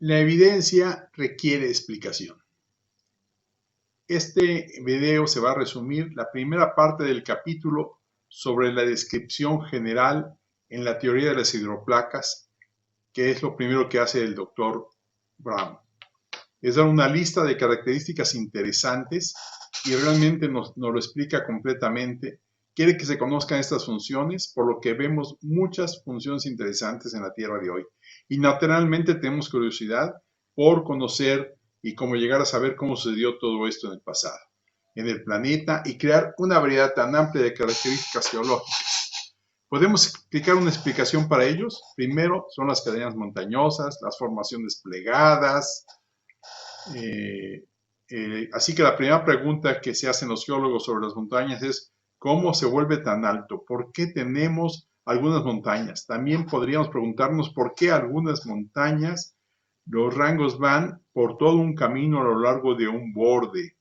La evidencia requiere explicación. Este video se va a resumir la primera parte del capítulo sobre la descripción general en la teoría de las hidroplacas, que es lo primero que hace el doctor Brown. Es dar una lista de características interesantes y realmente nos lo explica completamente. Quiere que se conozcan estas funciones, por lo que vemos muchas funciones interesantes en la Tierra de hoy. Y naturalmente tenemos curiosidad por conocer y cómo llegar a saber cómo sucedió todo esto en el pasado, en el planeta, y crear una variedad tan amplia de características geológicas. ¿Podemos explicar una explicación para ellos? Primero son las cadenas montañosas, las formaciones plegadas. Así que la primera pregunta que se hacen los geólogos sobre las montañas es ¿cómo se vuelve tan alto? ¿Por qué tenemos algunas montañas? También podríamos preguntarnos por qué algunas montañas, los rangos van por todo un camino a lo largo de un borde,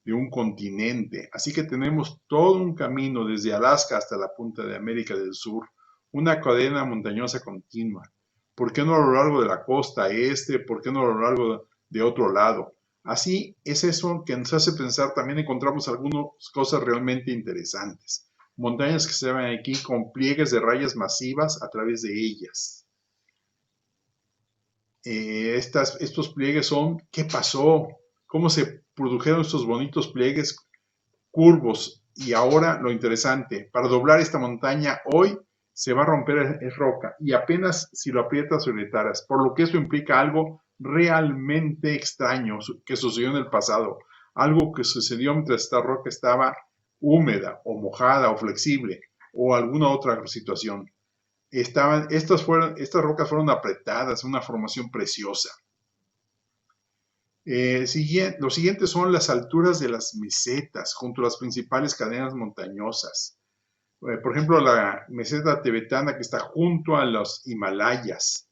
de un continente. Así que tenemos todo un camino desde Alaska hasta la punta de América del Sur, una cadena montañosa continua. ¿Por qué no a lo largo de la costa este? ¿Por qué no a lo largo de otro lado? Así es eso que nos hace pensar, también encontramos algunas cosas realmente interesantes. Montañas que se ven aquí con pliegues de rayas masivas a través de ellas. Estos pliegues son, ¿qué pasó? ¿Cómo se produjeron estos bonitos pliegues curvos? Y ahora lo interesante, para doblar esta montaña hoy se va a romper es roca y apenas si lo aprietas o retaras, por lo que eso implica algo realmente extraño que sucedió en el pasado, algo que sucedió mientras esta roca estaba húmeda o mojada o flexible o alguna otra situación. Estas rocas fueron apretadas, una formación preciosa. Los siguientes son las alturas de las mesetas junto a las principales cadenas montañosas. Por ejemplo, la meseta tibetana que está junto a los Himalayas.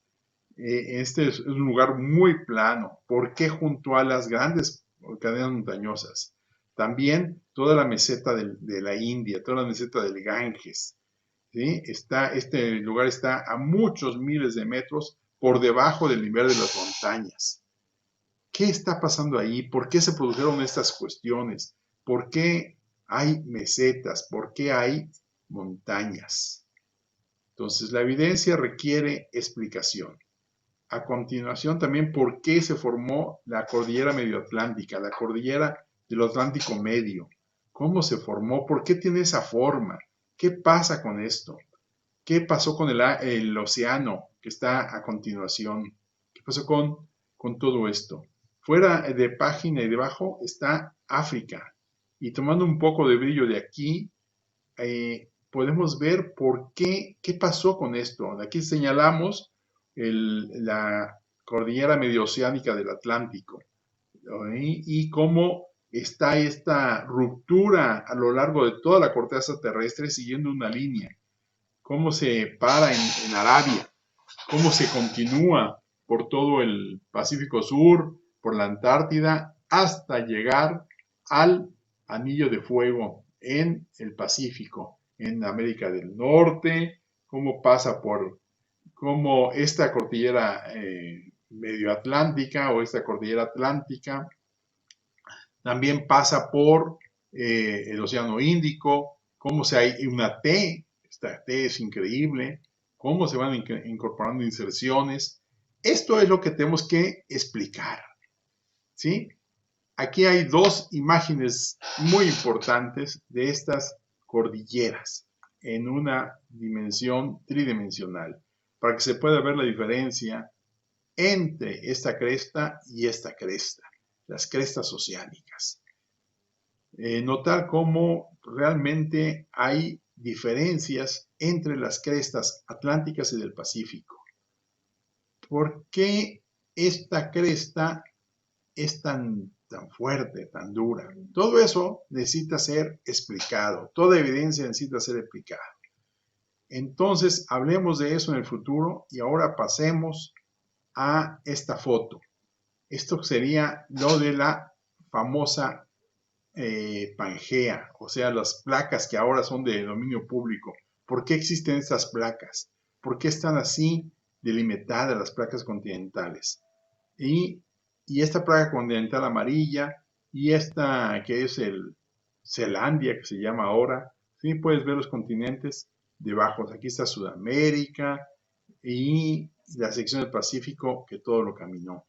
Este es un lugar muy plano. ¿Por qué junto a las grandes cadenas montañosas? También toda la meseta de la India, toda la meseta del Ganges. ¿Sí? Este lugar está a muchos miles de metros por debajo del nivel de las montañas. ¿Qué está pasando ahí? ¿Por qué se produjeron estas cuestiones? ¿Por qué hay mesetas? ¿Por qué hay montañas? Entonces, la evidencia requiere explicación. A continuación, también, ¿por qué se formó la cordillera medioatlántica, la cordillera del Atlántico Medio? ¿Cómo se formó? ¿Por qué tiene esa forma? ¿Qué pasa con esto? ¿Qué pasó con el océano que está a continuación? ¿Qué pasó con todo esto? Fuera de página y debajo está África. Y tomando un poco de brillo de aquí, podemos ver qué pasó con esto. Aquí señalamos la cordillera medioceánica del Atlántico, y cómo está esta ruptura a lo largo de toda la corteza terrestre siguiendo una línea. Cómo se para en Arabia, cómo se continúa por todo el Pacífico Sur, por la Antártida, hasta llegar al Anillo de Fuego en el Pacífico, en América del Norte, cómo pasa por, cómo esta cordillera medioatlántica o esta cordillera atlántica también pasa por el Océano Índico, cómo hay una T, esta T es increíble, cómo se van incorporando inserciones. Esto es lo que tenemos que explicar, ¿sí? Aquí hay dos imágenes muy importantes de estas cordilleras en una dimensión tridimensional, para que se pueda ver la diferencia entre esta cresta y esta cresta, las crestas oceánicas. Notar cómo realmente hay diferencias entre las crestas atlánticas y del Pacífico. ¿Por qué esta cresta es tan fuerte, tan dura? Todo eso necesita ser explicado, toda evidencia necesita ser explicada. Entonces, hablemos de eso en el futuro y ahora pasemos a esta foto. Esto sería lo de la famosa Pangea, o sea, las placas que ahora son de dominio público. ¿Por qué existen estas placas? ¿Por qué están así delimitadas las placas continentales? Y, y esta placa continental amarilla y esta que es el Zelandia, que se llama ahora, ¿sí? Puedes ver los continentes debajo. Aquí está Sudamérica y la sección del Pacífico que todo lo caminó.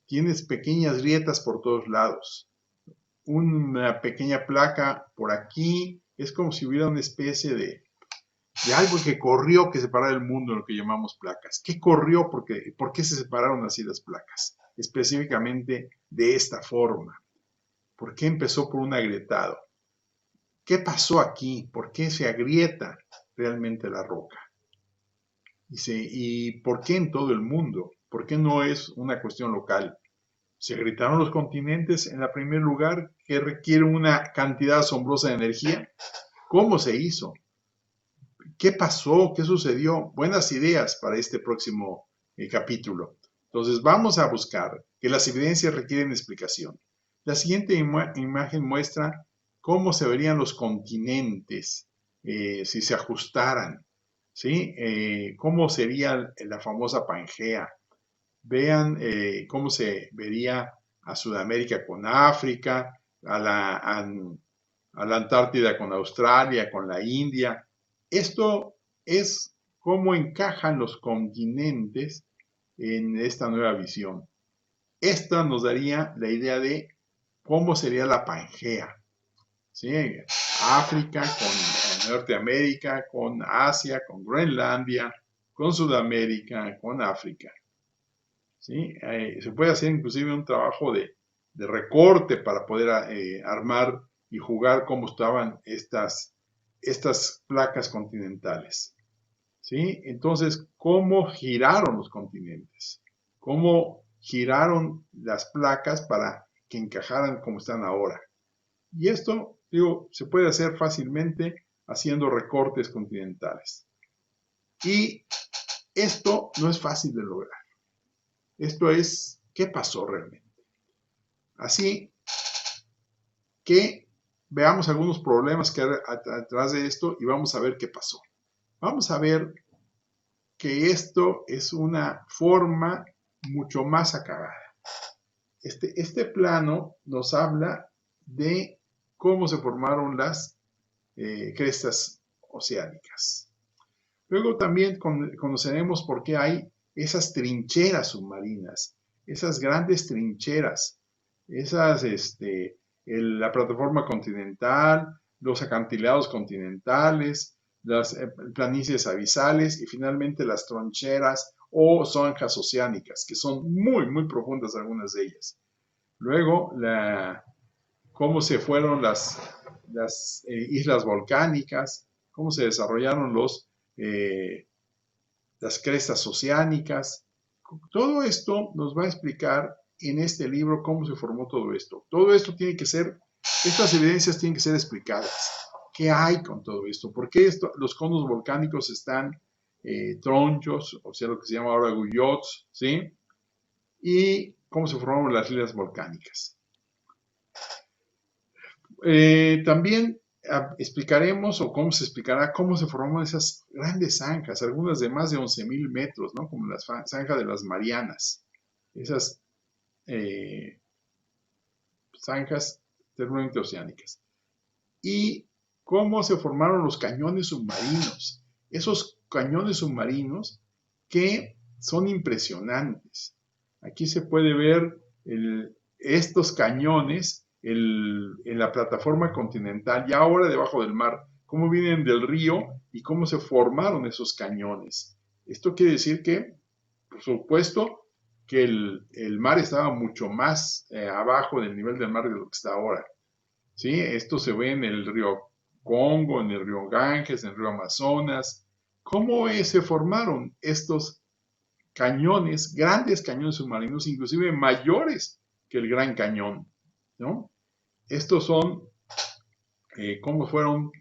Tienes pequeñas grietas por todos lados. Una pequeña placa por aquí. Es como si hubiera una especie de algo que corrió que separara el mundo, lo que llamamos placas. ¿Qué corrió? ¿Por qué se separaron así las placas? Específicamente de esta forma. ¿Por qué empezó por un agrietado? ¿Qué pasó aquí? ¿Por qué se agrieta realmente la roca? ¿Y por qué en todo el mundo? ¿Por qué no es una cuestión local? Se agrietaron los continentes en el primer lugar, que requiere una cantidad asombrosa de energía. ¿Cómo se hizo? ¿Qué pasó? ¿Qué sucedió? Buenas ideas para este próximo capítulo. Entonces vamos a buscar que las evidencias requieren explicación. La siguiente imagen muestra cómo se verían los continentes si se ajustaran, ¿sí? Cómo sería la famosa Pangea. Vean cómo se vería a Sudamérica con África, a la Antártida con Australia, con la India. Esto es cómo encajan los continentes en esta nueva visión. Esta nos daría la idea de cómo sería la Pangea. ¿Sí? África con Norteamérica, con Asia, con Groenlandia, con Sudamérica, con África. ¿Sí? Se puede hacer inclusive un trabajo de recorte para poder armar y jugar cómo estaban estas placas continentales. ¿Sí? Entonces, ¿cómo giraron los continentes? ¿Cómo giraron las placas para que encajaran como están ahora? Y esto, digo, se puede hacer fácilmente haciendo recortes continentales. Y esto no es fácil de lograr. Esto es, ¿qué pasó realmente? Así que veamos algunos problemas que hay atrás de esto y vamos a ver qué pasó. Vamos a ver que esto es una forma mucho más acabada. Este plano nos habla de cómo se formaron las crestas oceánicas. Luego también conoceremos por qué hay esas trincheras submarinas, esas grandes trincheras, esas, la plataforma continental, los acantilados continentales, las planicies abisales y finalmente las troncheras o zanjas oceánicas, que son muy, muy profundas algunas de ellas. Luego, cómo se fueron las islas volcánicas, cómo se desarrollaron las crestas oceánicas. Todo esto nos va a explicar en este libro cómo se formó todo esto. Todo esto tiene que ser, estas evidencias tienen que ser explicadas. ¿Qué hay con todo esto? ¿Por qué los conos volcánicos están tronchos, o sea, lo que se llama ahora guyyots, ¿sí? Y cómo se formaron las islas volcánicas. También explicaremos, o cómo se explicará, cómo se formaron esas grandes zanjas, algunas de más de 11.000 metros, ¿no? Como las zanjas de las Marianas, esas zanjas terriblemente oceánicas. Y cómo se formaron los cañones submarinos, esos cañones submarinos que son impresionantes. Aquí se puede ver estos cañones en la plataforma continental, ya ahora debajo del mar, cómo vienen del río y cómo se formaron esos cañones. Esto quiere decir que, por supuesto, que el mar estaba mucho más abajo del nivel del mar de lo que está ahora. ¿Sí? Esto se ve en el río Congo, en el río Ganges, en el río Amazonas. ¿Cómo se formaron estos cañones, grandes cañones submarinos, inclusive mayores que el Gran Cañón? ¿No? Estos son cómo fueron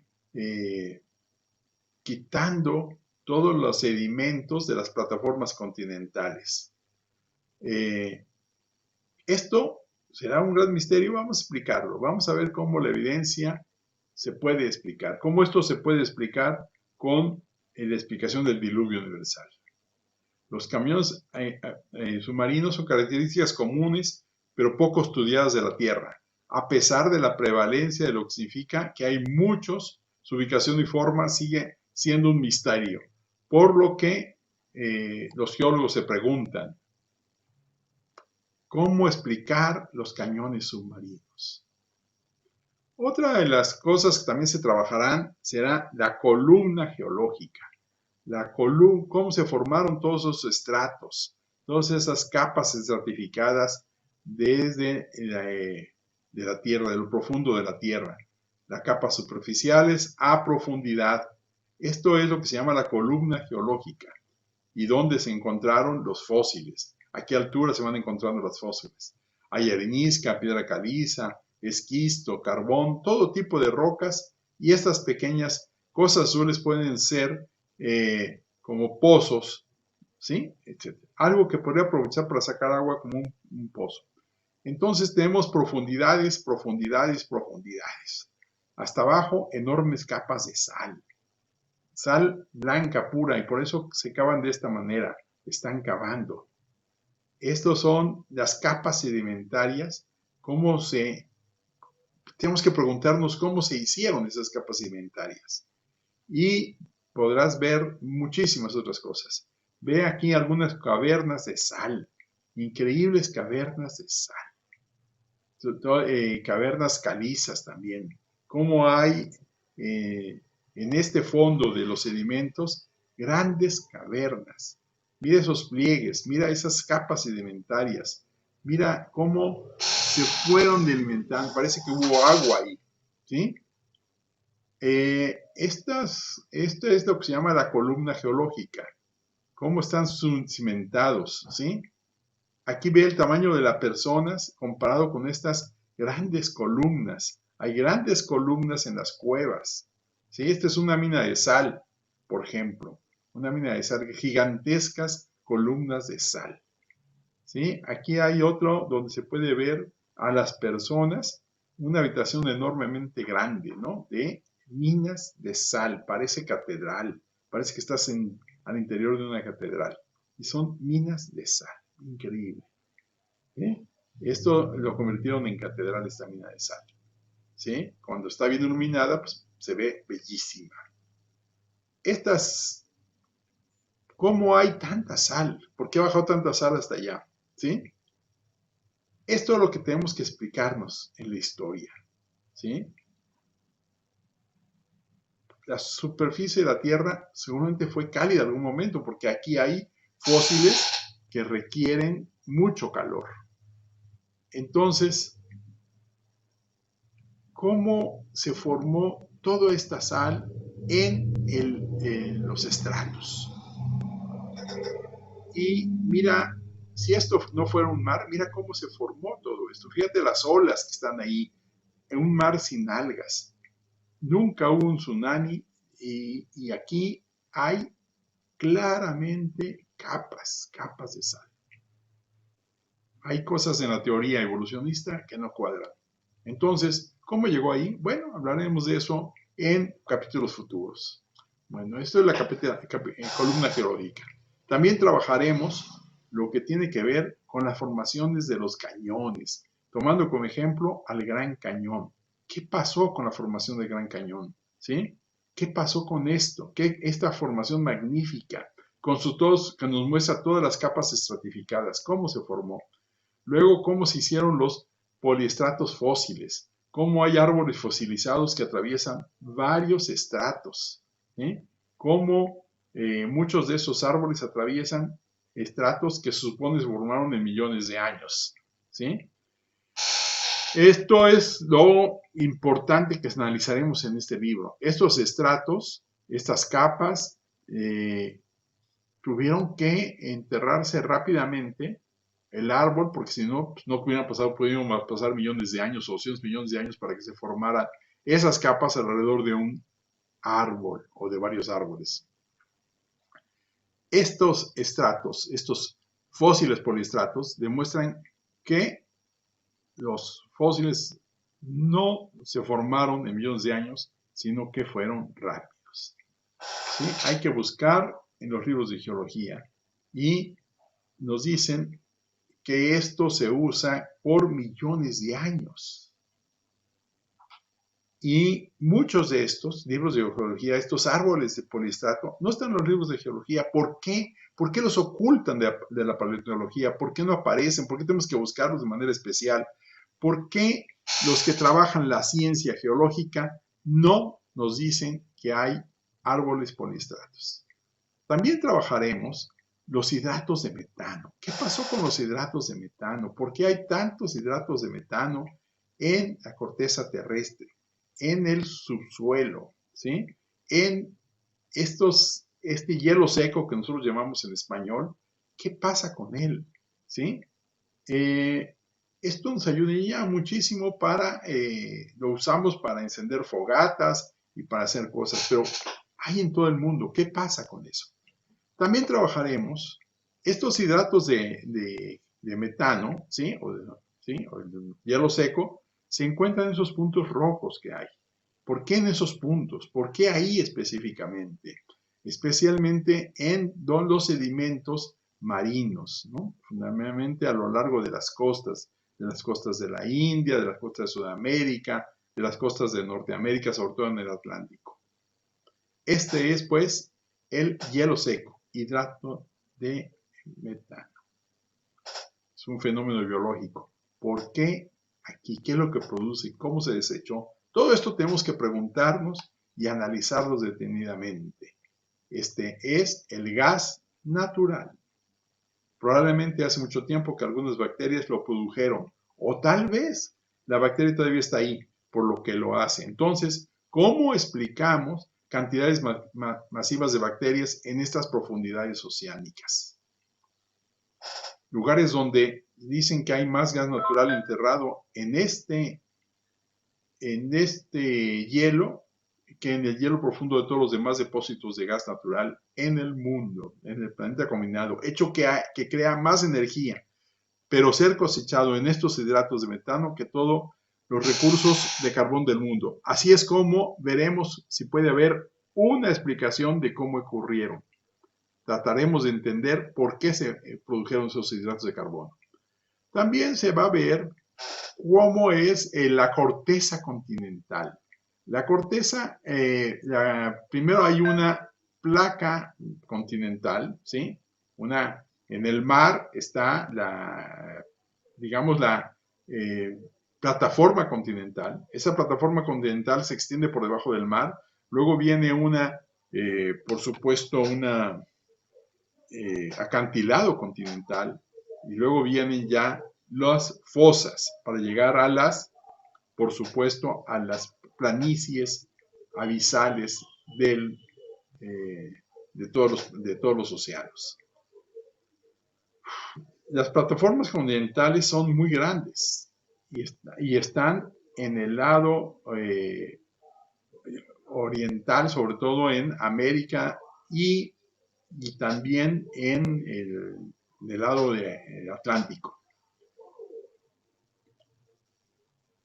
quitando todos los sedimentos de las plataformas continentales. Esto será un gran misterio, vamos a explicarlo, vamos a ver cómo la evidencia se puede explicar, cómo esto se puede explicar con la explicación del diluvio universal. Los cañones submarinos son características comunes, pero poco estudiadas de la Tierra. A pesar de la prevalencia de lo que significa que hay muchos, su ubicación y forma sigue siendo un misterio. Por lo que los geólogos se preguntan, ¿cómo explicar los cañones submarinos? Otra de las cosas que también se trabajarán será la columna geológica. Cómo se formaron todos esos estratos, todas esas capas estratificadas desde de la Tierra, de lo profundo de la Tierra. Las capas superficiales a profundidad. Esto es lo que se llama la columna geológica y donde se encontraron los fósiles. ¿A qué altura se van encontrando los fósiles? Hay arenisca, piedra caliza, esquisto, carbón, todo tipo de rocas, y estas pequeñas cosas azules pueden ser como pozos, ¿sí? Etcétera. Algo que podría aprovechar para sacar agua como un pozo. Entonces tenemos profundidades, profundidades, profundidades. Hasta abajo, enormes capas de sal. Sal blanca pura, y por eso se cavan de esta manera. Están cavando. Estos son las capas sedimentarias. Tenemos que preguntarnos cómo se hicieron esas capas sedimentarias. Y podrás ver muchísimas otras cosas. Ve aquí algunas cavernas de sal. Increíbles cavernas de sal. Cavernas calizas también. Cómo hay en este fondo de los sedimentos grandes cavernas. Mira esos pliegues, mira esas capas sedimentarias. Mira cómo se fueron alimentando. Parece que hubo agua ahí, ¿sí? Esto es lo que se llama la columna geológica. Cómo están cimentados, ¿sí? Aquí ve el tamaño de las personas comparado con estas grandes columnas. Hay grandes columnas en las cuevas, ¿sí? Esta es una mina de sal, por ejemplo. Una mina de sal, gigantescas columnas de sal, ¿sí? Aquí hay otro donde se puede ver a las personas, una habitación enormemente grande, ¿no? De minas de sal, parece catedral, parece que estás al interior de una catedral. Y son minas de sal, increíble. ¿Sí? Esto lo convirtieron en catedral, esta mina de sal. ¿Sí? Cuando está bien iluminada, pues se ve bellísima. ¿Cómo hay tanta sal? ¿Por qué ha bajado tanta sal hasta allá? ¿Sí? Esto es lo que tenemos que explicarnos en la historia. ¿Sí? La superficie de la Tierra seguramente fue cálida en algún momento, porque aquí hay fósiles que requieren mucho calor. Entonces, ¿cómo se formó toda esta sal en los estratos? Y mira, si esto no fuera un mar, mira cómo se formó todo esto. Fíjate las olas que están ahí, en un mar sin algas. Nunca hubo un tsunami y aquí hay claramente capas de sal. Hay cosas en la teoría evolucionista que no cuadran. Entonces, ¿cómo llegó ahí? Bueno, hablaremos de eso en capítulos futuros. Bueno, esto es la columna geológica. También trabajaremos lo que tiene que ver con las formaciones de los cañones, tomando como ejemplo al Gran Cañón. ¿Qué pasó con la formación del Gran Cañón? ¿Sí? ¿Qué pasó con esto? Esta formación magnífica, que nos muestra todas las capas estratificadas, cómo se formó. Luego, cómo se hicieron los poliestratos fósiles, cómo hay árboles fosilizados que atraviesan varios estratos, ¿eh? Cómo muchos de esos árboles atraviesan estratos que se supone se formaron en millones de años, ¿sí? Esto es lo importante que analizaremos en este libro. Estos estratos, estas capas, tuvieron que enterrarse rápidamente el árbol, porque si no, pues no pudieran pasar millones de años o 200 millones de años para que se formaran esas capas alrededor de un árbol o de varios árboles. Estos estratos, estos fósiles poliestratos, demuestran que los fósiles no se formaron en millones de años, sino que fueron rápidos. ¿Sí? Hay que buscar en los libros de geología y nos dicen que esto se usa por millones de años. Y muchos de estos libros de geología, estos árboles de poliestrato, no están en los libros de geología. ¿Por qué? ¿Por qué los ocultan de la paleontología? ¿Por qué no aparecen? ¿Por qué tenemos que buscarlos de manera especial? ¿Por qué los que trabajan la ciencia geológica no nos dicen que hay árboles poliestratos? También trabajaremos los hidratos de metano. ¿Qué pasó con los hidratos de metano? ¿Por qué hay tantos hidratos de metano en la corteza terrestre, en el subsuelo, ¿sí? En este hielo seco que nosotros llamamos en español? ¿Qué pasa con él? ¿Sí? Esto nos ayudaría muchísimo lo usamos para encender fogatas y para hacer cosas, pero hay en todo el mundo. ¿Qué pasa con eso? También trabajaremos estos hidratos de metano, ¿sí? O el hielo seco, se encuentran en esos puntos rojos que hay. ¿Por qué en esos puntos? ¿Por qué ahí específicamente? Especialmente en los sedimentos marinos, ¿no? Fundamentalmente a lo largo de las costas de la India, de las costas de Sudamérica, de las costas de Norteamérica, sobre todo en el Atlántico. Este es, pues, el hielo seco, hidrato de metano. Es un fenómeno biológico. ¿Por qué aquí? ¿Qué es lo que produce? ¿Cómo se desechó? Todo esto tenemos que preguntarnos y analizarlo detenidamente. Este es el gas natural. Probablemente hace mucho tiempo que algunas bacterias lo produjeron, o tal vez la bacteria todavía está ahí, por lo que lo hace. Entonces, ¿cómo explicamos cantidades masivas de bacterias en estas profundidades oceánicas? Lugares donde dicen que hay más gas natural enterrado en este hielo que en el hielo profundo de todos los demás depósitos de gas natural en el mundo, en el planeta combinado, hecho que crea más energía, pero ser cosechado en estos hidratos de metano que todos los recursos de carbón del mundo. Así es como veremos si puede haber una explicación de cómo ocurrieron. Trataremos de entender por qué se produjeron esos hidratos de carbono. También se va a ver cómo es la corteza continental. La corteza, primero hay una placa continental, ¿sí? En el mar está digamos, la plataforma continental. Esa plataforma continental se extiende por debajo del mar. Luego viene por supuesto, acantilado continental. Y luego vienen ya las fosas para llegar por supuesto, a las planicies abisales de todos los océanos. Las plataformas continentales son muy grandes y están en el lado oriental, sobre todo en América y también en el lado Atlántico.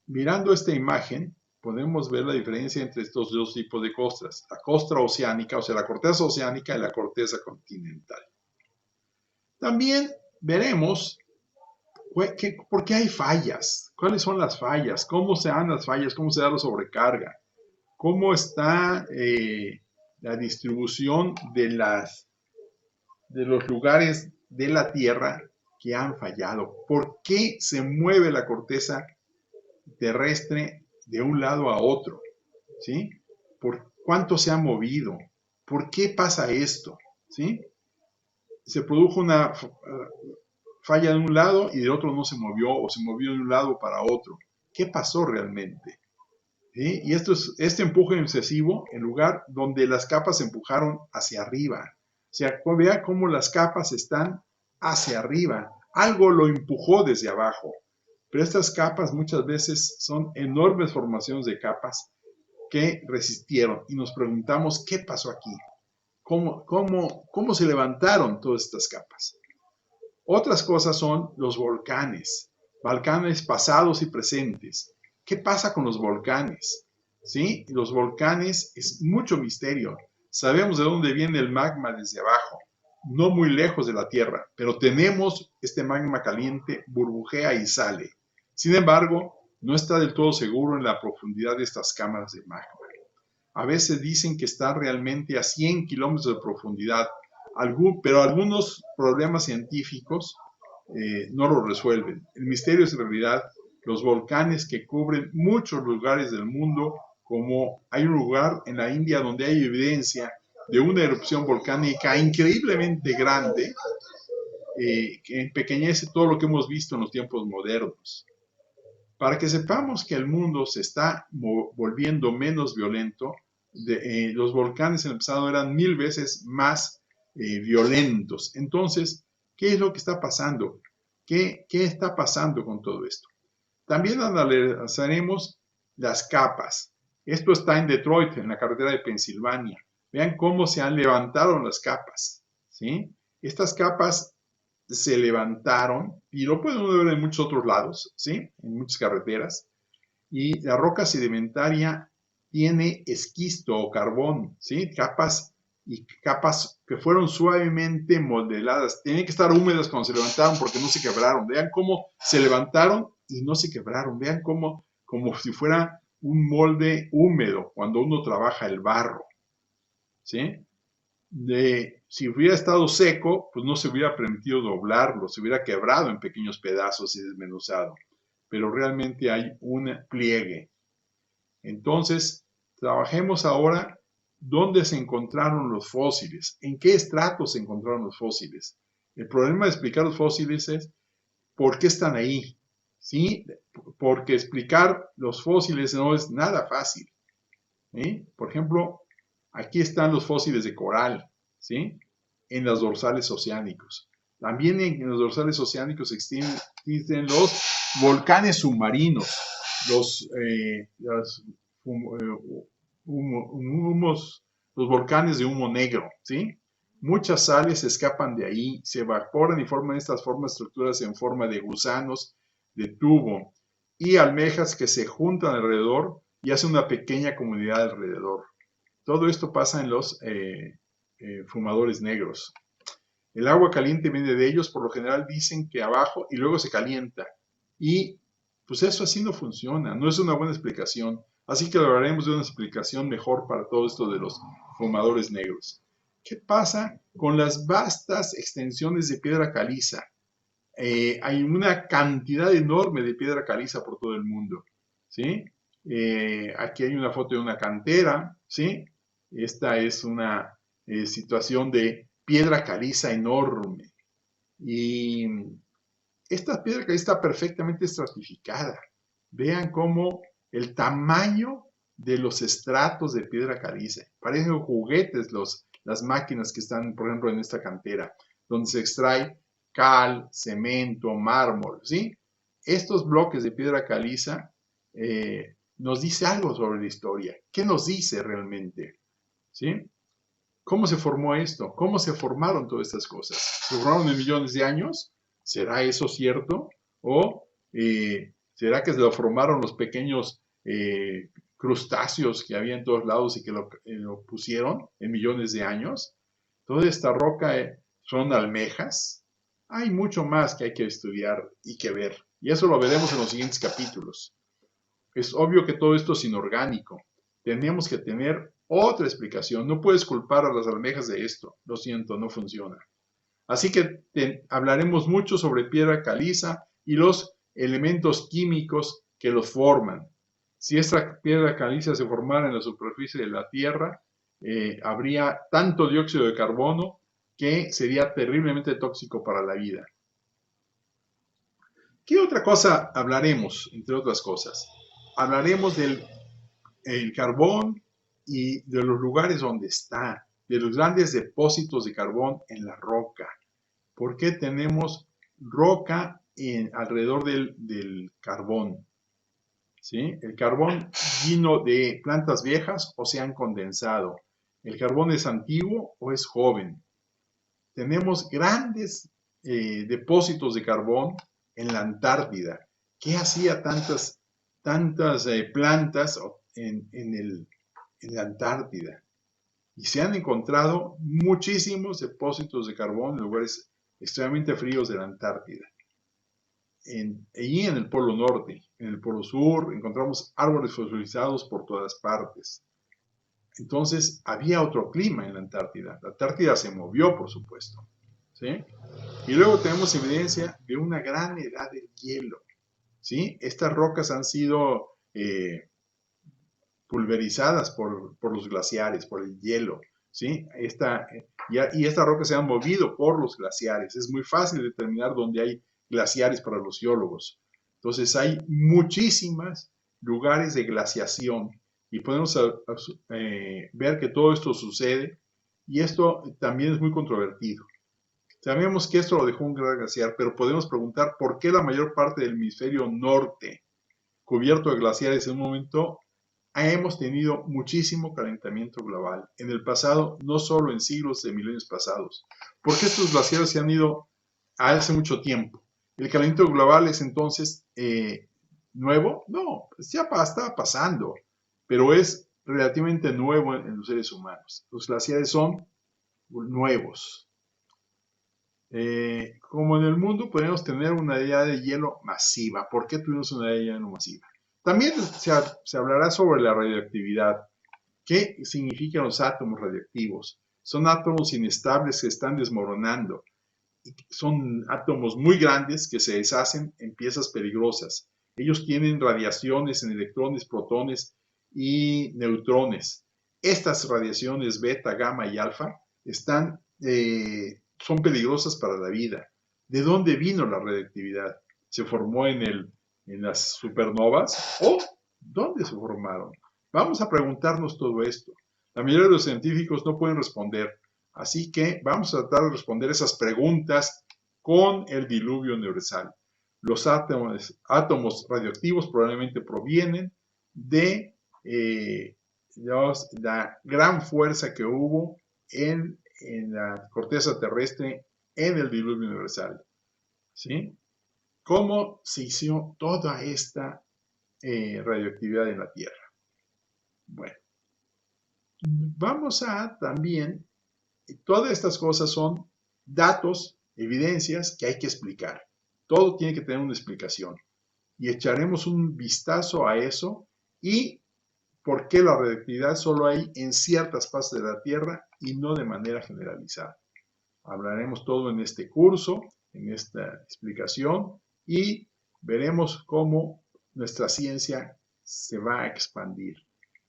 Mirando esta imagen, podemos ver la diferencia entre estos dos tipos de costras, la costra oceánica, o sea, la corteza oceánica y la corteza continental. También veremos por qué hay fallas, cuáles son las fallas, cómo se dan las fallas, cómo se da la sobrecarga, cómo está la distribución de los lugares de la Tierra que han fallado, por qué se mueve la corteza terrestre de un lado a otro, ¿sí? ¿Por cuánto se ha movido? ¿Por qué pasa esto? ¿Sí? Se produjo una falla de un lado y del otro no se movió, o se movió de un lado para otro. ¿Qué pasó realmente? ¿Sí? Y este empuje excesivo en lugar donde las capas se empujaron hacia arriba. O sea, vea cómo las capas están hacia arriba. Algo lo empujó desde abajo. Pero estas capas muchas veces son enormes formaciones de capas que resistieron. Y nos preguntamos, ¿qué pasó aquí? ¿Cómo se levantaron todas estas capas? Otras cosas son los volcanes pasados y presentes. ¿Qué pasa con los volcanes? ¿Sí? Los volcanes es mucho misterio. Sabemos de dónde viene el magma desde abajo. no muy lejos de la Tierra, pero tenemos este magma caliente, burbujea y sale. Sin embargo, no está del todo seguro en la profundidad de estas cámaras de magma. A veces dicen que está realmente a 100 kilómetros de profundidad, pero algunos problemas científicos no lo resuelven. El misterio es en realidad los volcanes que cubren muchos lugares del mundo, como hay un lugar en la India donde hay evidencia de una erupción volcánica increíblemente grande, que empequeñece todo lo que hemos visto en los tiempos modernos. Para que sepamos que el mundo se está volviendo menos violento, los volcanes en el pasado eran 1000 veces más violentos. Entonces, ¿qué es lo que está pasando? ¿Qué está pasando con todo esto? También analizaremos las capas. Esto está en Detroit, en la carretera de Pensilvania. Vean cómo se han levantado las capas, ¿sí? Estas capas se levantaron, y lo pueden ver en muchos otros lados, ¿sí? En muchas carreteras. Y la roca sedimentaria tiene esquisto o carbón, ¿sí? Capas que fueron suavemente modeladas. Tienen que estar húmedas cuando se levantaron porque no se quebraron. Vean cómo se levantaron y no se quebraron. Vean como si fuera un molde húmedo cuando uno trabaja el barro, ¿sí? Si hubiera estado seco, pues no se hubiera permitido doblarlo, se hubiera quebrado en pequeños pedazos y desmenuzado. Pero realmente hay un pliegue. Entonces, trabajemos ahora dónde se encontraron los fósiles, en qué estratos se encontraron los fósiles. El problema de explicar los fósiles es por qué están ahí, ¿sí? Porque explicar los fósiles no es nada fácil, ¿sí? Por ejemplo, aquí están los fósiles de coral, ¿sí? En los dorsales oceánicos. También en los dorsales oceánicos existen los volcanes submarinos, los volcanes de humo negro, ¿sí? Muchas sales escapan de ahí, se evaporan y forman estas estructuras en forma de gusanos, de tubo y almejas que se juntan alrededor y hacen una pequeña comunidad alrededor. Todo esto pasa en los fumadores negros. El agua caliente viene de ellos, por lo general dicen que abajo y luego se calienta. Y pues eso así no funciona, no es una buena explicación. Así que hablaremos de una explicación mejor para todo esto de los fumadores negros. ¿Qué pasa con las vastas extensiones de piedra caliza? Hay una cantidad enorme de piedra caliza por todo el mundo, ¿sí? Aquí hay una foto de una cantera, ¿sí? Esta es una situación de piedra caliza enorme. Y esta piedra caliza está perfectamente estratificada. Vean cómo el tamaño de los estratos de piedra caliza. Parecen juguetes las máquinas que están, por ejemplo, en esta cantera, donde se extrae cal, cemento, mármol, ¿sí? Estos bloques de piedra caliza nos dice algo sobre la historia. ¿Qué nos dice realmente? ¿Sí? ¿Cómo se formó esto? ¿Cómo se formaron todas estas cosas? ¿Se formaron en millones de años? ¿Será eso cierto? ¿O será que se lo formaron los pequeños crustáceos que había en todos lados y que lo pusieron en millones de años? Toda esta roca son almejas. Hay mucho más que hay que estudiar y que ver. Y eso lo veremos en los siguientes capítulos. Es obvio que todo esto es inorgánico. Tenemos que tener otra explicación. No puedes culpar a las almejas de esto. Lo siento, no funciona. Así que hablaremos mucho sobre piedra caliza y los elementos químicos que los forman. Si esta piedra caliza se formara en la superficie de la Tierra, habría tanto dióxido de carbono que sería terriblemente tóxico para la vida. ¿Qué otra cosa hablaremos, entre otras cosas? Hablaremos del carbón y de los lugares donde está, de los grandes depósitos de carbón en la roca. ¿Por qué tenemos roca alrededor del carbón? ¿Sí? El carbón vino de plantas viejas o se han condensado. ¿El carbón es antiguo o es joven? Tenemos grandes depósitos de carbón en la Antártida. ¿Qué hacía tantas plantas en la Antártida? Y se han encontrado muchísimos depósitos de carbón en lugares extremadamente fríos de la Antártida. Allí en el Polo Norte, en el Polo Sur, encontramos árboles fosilizados por todas partes. Entonces, había otro clima en la Antártida. La Antártida se movió, por supuesto, ¿sí? Y luego tenemos evidencia de una gran edad del hielo, ¿sí? Estas rocas han sido pulverizadas por los glaciares, por el hielo, ¿sí? Y estas rocas se han movido por los glaciares. Es muy fácil determinar dónde hay glaciares para los geólogos. Entonces hay muchísimos lugares de glaciación y podemos ver que todo esto sucede y esto también es muy controvertido. Sabemos que esto lo dejó un gran glaciar, pero podemos preguntar por qué la mayor parte del hemisferio norte, cubierto de glaciares en un momento, hemos tenido muchísimo calentamiento global en el pasado, no solo en siglos de milenios pasados. ¿Por qué estos glaciares se han ido hace mucho tiempo? ¿El calentamiento global es entonces nuevo? No, pues ya estaba pasando, pero es relativamente nuevo en los seres humanos. Los glaciares son nuevos. Como en el mundo podemos tener una edad de hielo masiva. ¿Por qué tuvimos una edad de hielo masiva? También se hablará sobre la radioactividad. ¿Qué significan los átomos radioactivos? Son átomos inestables que están desmoronando. Son átomos muy grandes que se deshacen en piezas peligrosas. Ellos tienen radiaciones en electrones, protones y neutrones. Estas radiaciones beta, gamma y alfa son peligrosas para la vida. ¿De dónde vino la radioactividad? ¿Se formó en las supernovas? ¿O dónde se formaron? Vamos a preguntarnos todo esto. La mayoría de los científicos no pueden responder, así que vamos a tratar de responder esas preguntas con el diluvio universal. Los átomos radioactivos probablemente provienen de la gran fuerza que hubo en la corteza terrestre en el diluvio universal. ¿Sí? ¿Cómo se hizo toda esta radioactividad en la Tierra? Bueno, vamos a también, todas estas cosas son datos, evidencias que hay que explicar. Todo tiene que tener una explicación. Y echaremos un vistazo a eso y por qué la radioactividad solo hay en ciertas partes de la Tierra y no de manera generalizada. Hablaremos todo en este curso, en esta explicación, y veremos cómo nuestra ciencia se va a expandir,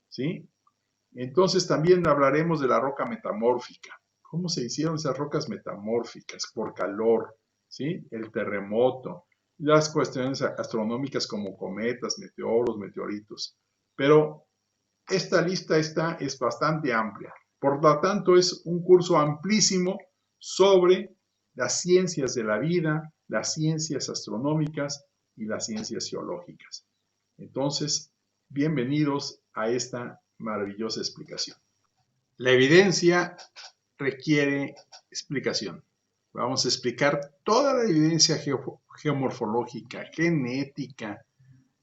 ¿sí? Entonces también hablaremos de la roca metamórfica. ¿Cómo se hicieron esas rocas metamórficas? Por calor, ¿sí? El terremoto, las cuestiones astronómicas como cometas, meteoros, meteoritos. Pero esta lista es bastante amplia. Por lo tanto, es un curso amplísimo sobre las ciencias de la vida, las ciencias astronómicas y las ciencias geológicas. Entonces, bienvenidos a esta maravillosa explicación. La evidencia requiere explicación. Vamos a explicar toda la evidencia geomorfológica, genética,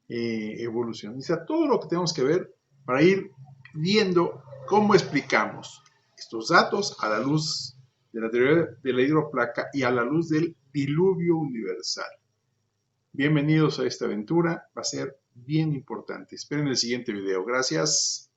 evolucionista, todo lo que tenemos que ver para ir viendo cómo explicamos estos datos a la luz de la teoría de la hidroplaca y a la luz del diluvio universal. Bienvenidos a esta aventura, va a ser bien importante. Esperen el siguiente video. Gracias.